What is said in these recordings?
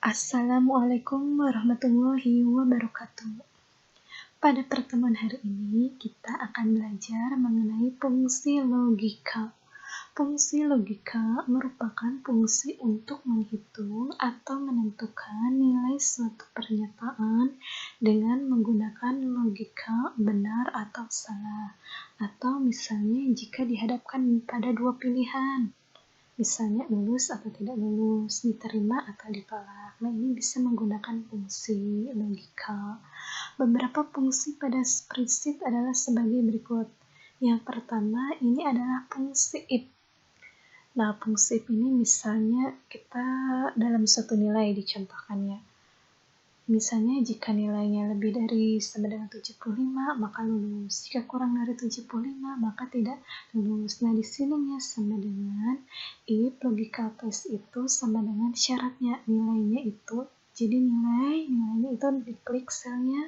Assalamualaikum warahmatullahi wabarakatuh. Pada pertemuan hari ini, kita akan belajar mengenai fungsi logika. Fungsi logika merupakan fungsi untuk menghitung atau menentukan nilai suatu pernyataan dengan menggunakan logika benar atau salah. Atau misalnya jika dihadapkan pada dua pilihan, misalnya lulus atau tidak lulus, diterima atau ditolak. Nah, ini bisa menggunakan fungsi logika. Beberapa fungsi pada spreadsheet adalah sebagai berikut. Yang pertama, ini adalah fungsi if. Nah, fungsi if ini misalnya kita dalam suatu nilai dicontohkannya. Misalnya jika nilainya lebih dari sama dengan 75, maka lulus. Jika kurang dari 75, maka tidak lulus. Nah, di sininya sama dengan if logical test itu sama dengan syaratnya, nilainya itu. Jadi nilainya itu diklik selnya.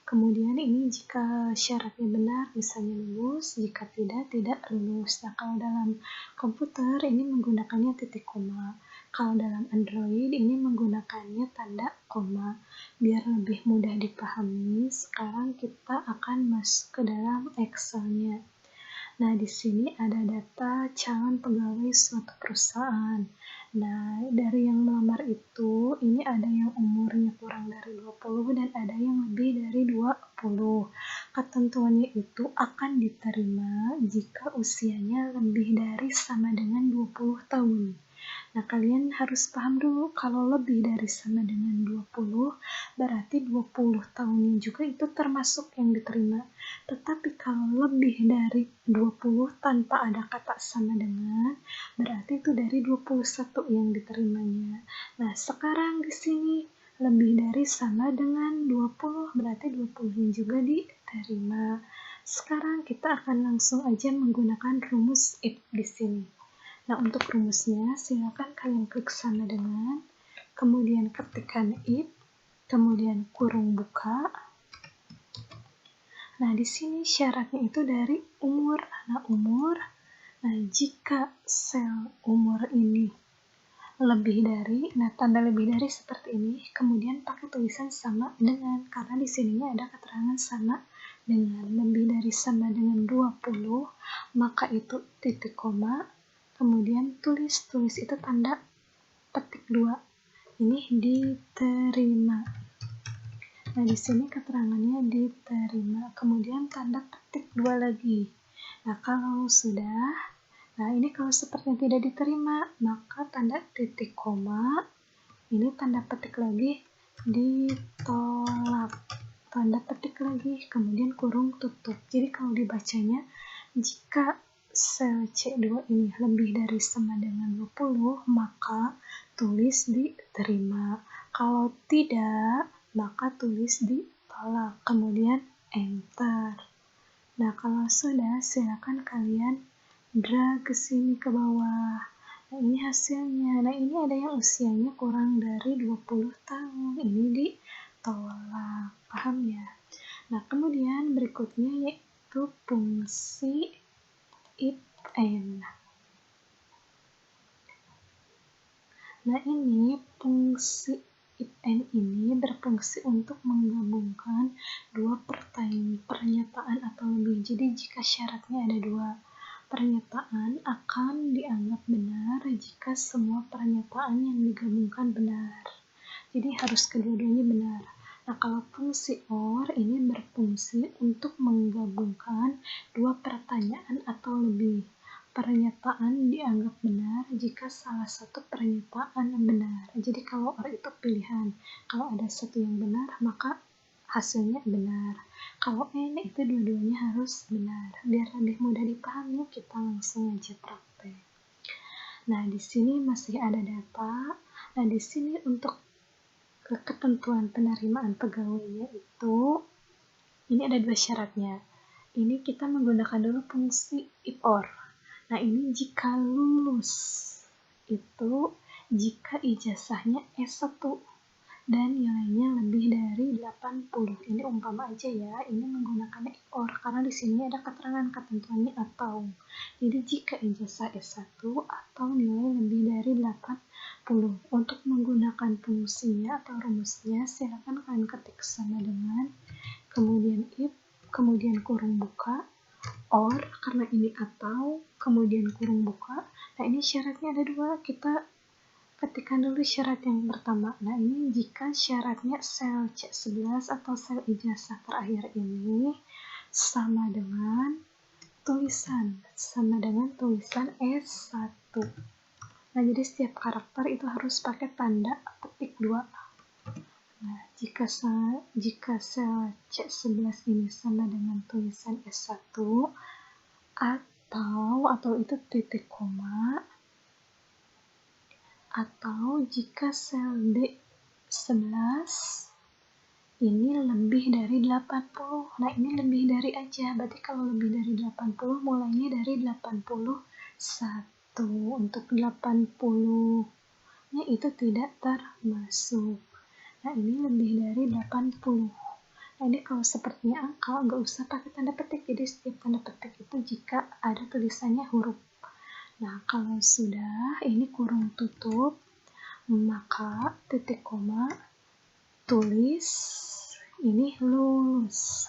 Kemudian ini jika syaratnya benar, misalnya lulus, jika tidak lulus. Nah, kalau dalam komputer ini menggunakannya titik koma. Kalau dalam Android ini menggunakannya tanda koma. Biar lebih mudah dipahami, sekarang kita akan masuk ke dalam Excel-nya. Nah, di sini ada data calon pegawai suatu perusahaan. Nah, dari yang melamar itu, ini ada yang umurnya kurang dari 20 dan ada yang lebih dari 20. Ketentuannya itu akan diterima jika usianya lebih dari sama dengan 20 tahun. Nah, kalian harus paham dulu kalau lebih dari sama dengan 20, berarti 20 tahunnya juga itu termasuk yang diterima. Tetapi kalau lebih dari 20 tanpa ada kata sama dengan, berarti itu dari 21 yang diterimanya. Nah, sekarang di sini lebih dari sama dengan 20, berarti 20 juga diterima. Sekarang kita akan langsung aja menggunakan rumus if di sini. Nah, untuk rumusnya, silakan kalian klik sama dengan, kemudian ketikkan if, kemudian kurung buka. Nah, di sini syaratnya itu dari umur. Nah, jika sel umur ini lebih dari, nah tanda lebih dari seperti ini, kemudian pakai tulisan sama dengan, karena di sininya ada keterangan sama dengan, lebih dari sama dengan 20, maka itu titik koma. Kemudian tulis itu tanda petik 2. Ini diterima. Nah, di sini keterangannya diterima. Kemudian tanda petik 2 lagi. Nah, kalau sudah, nah ini kalau sepertinya tidak diterima, maka tanda titik koma, ini tanda petik lagi, ditolak. Tanda petik lagi, kemudian kurung tutup. Jadi kalau dibacanya, jika sel C2 ini lebih dari sama dengan 20, maka tulis diterima. Kalau tidak, maka tulis ditolak. Kemudian enter. Nah, kalau sudah, silakan kalian drag ke sini ke bawah. Nah, ini hasilnya. Nah, ini ada yang usianya kurang dari 20 tahun. Ini ditolak. Paham ya? Nah, kemudian berikutnya yaitu fungsi if and. Nah, ini fungsi if and ini berfungsi untuk menggabungkan dua pernyataan atau lebih. Jadi jika syaratnya ada dua, pernyataan akan dianggap benar jika semua pernyataan yang digabungkan benar. Jadi harus kedua-duanya benar. Nah, kalau fungsi OR ini berfungsi untuk menggabungkan dua pertanyaan atau lebih. Pernyataan dianggap benar jika salah satu pernyataan benar. Jadi kalau OR itu pilihan. Kalau ada satu yang benar, maka hasilnya benar. Kalau N itu dua-duanya harus benar. Biar lebih mudah dipahami, kita langsung aja praktek. Nah, di sini masih ada data. Nah, di sini untuk ketentuan penerimaan pegawainya itu, ini ada dua syaratnya. Ini kita menggunakan dulu fungsi if or. Nah, ini jika lulus itu jika ijazahnya S1 dan nilainya lebih dari 80. Ini umpama aja ya, ini menggunakan if or karena di sini ada keterangan ketentuannya atau. Jadi jika ijazah S1 atau nilai lebih dari 80. Untuk menggunakan fungsinya atau rumusnya, silakan kalian ketik sama dengan, kemudian if, kemudian kurung buka, or, karena ini atau, kemudian kurung buka. Nah, ini syaratnya ada dua, kita ketikkan dulu syarat yang pertama. Nah, ini jika syaratnya sel C11 atau sel ijazah terakhir ini sama dengan tulisan S1. Nah, jadi setiap karakter itu harus pakai tanda petik 2. Nah, jika sel C11 ini sama dengan tulisan S1 atau itu titik koma, atau jika sel D11 ini lebih dari 80. Nah, ini lebih dari aja. Berarti kalau lebih dari 80 mulainya dari 81. Untuk 80-nya itu tidak termasuk. Nah, ini lebih dari 80. Nah, ini kalau sepertinya angka, nggak usah pakai tanda petik. Jadi setiap tanda petik itu jika ada tulisannya huruf. Nah, kalau sudah ini kurung tutup, maka titik koma, tulis ini lulus.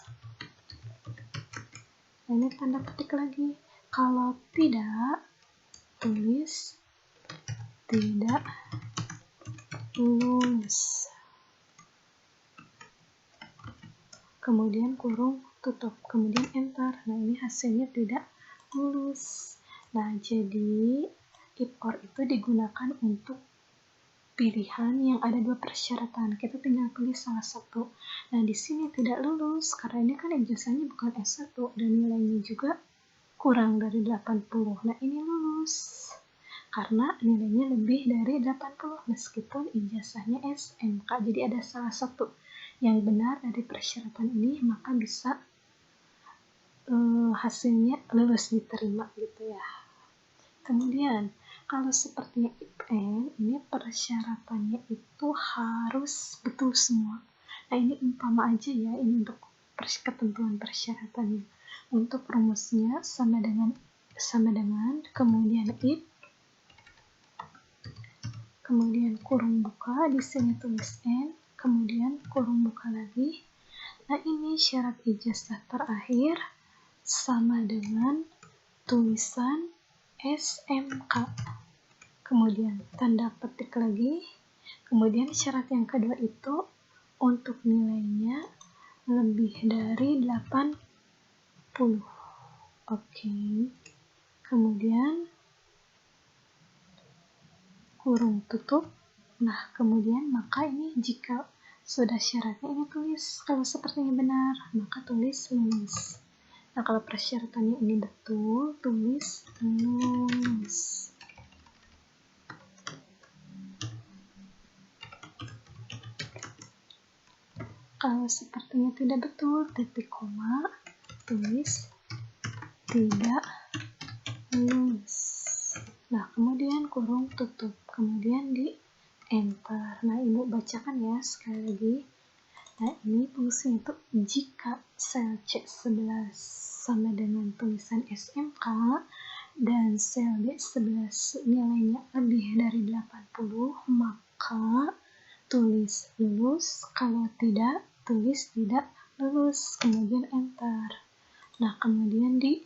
Nah, ini tanda petik lagi. Kalau tidak, tulis tidak lulus. Kemudian kurung tutup, kemudian enter. Nah, ini hasilnya tidak lulus. Nah, jadi if or itu digunakan untuk pilihan yang ada dua persyaratan. Kita tinggal pilih salah satu. Nah, di sini tidak lulus karena ini kan ijazahnya bukan S1 dan nilainya juga kurang dari 80. Nah, ini lulus karena nilainya lebih dari 80 meskipun ijazahnya SMK. Jadi ada salah satu yang benar dari persyaratan ini, maka bisa hasilnya lulus diterima gitu ya. Kemudian kalau sepertinya if and, ini persyaratannya itu harus betul semua. Nah, ini umpama aja ya, ini untuk ketentuan persyaratannya. Untuk rumusnya sama dengan kemudian if, kemudian kurung buka, di sini tulis and, kemudian kurung buka lagi. Nah, ini syarat ijazah terakhir sama dengan tulisan SMK. Kemudian tanda petik lagi. Kemudian syarat yang kedua itu untuk nilainya lebih dari 80. Oke. Kemudian kurung tutup. Nah, kemudian maka ini jika sudah syaratnya ini tulis. Kalau sepertinya benar, maka tulis lulus. Nah, kalau persyaratannya ini betul, tulis lulus. Kalau sepertinya tidak betul, titik koma, tulis tidak lulus. Nah, kemudian kurung tutup, kemudian di enter. Nah, Ibu bacakan ya sekali lagi. Nah, ini fungsinya itu jika sel C11 sama dengan tulisan SMK dan sel D11 nilainya lebih dari 80, maka tulis lulus. Kalau tidak, tulis tidak lulus, kemudian enter. Nah, kemudian di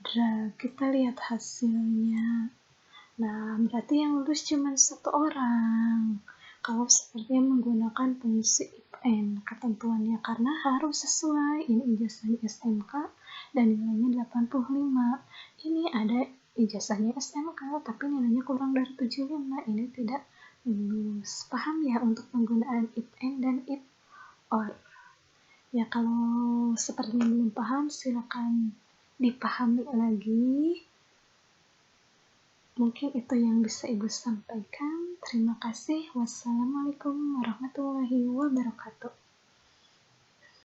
drag, kita lihat hasilnya. Nah, berarti yang lulus cuma satu orang. Kalau sepertinya menggunakan fungsi if and, ketentuannya karena harus sesuai. Ini ijazahnya SMK dan nilainya 85. Ini ada ijazahnya SMK tapi nilainya kurang dari 75. Ini tidak lulus. Paham ya untuk penggunaan if and dan if or? Ya, kalau sepertinya belum paham, silakan dipahami lagi. Mungkin itu yang bisa Ibu sampaikan. Terima kasih. Wassalamualaikum warahmatullahi wabarakatuh.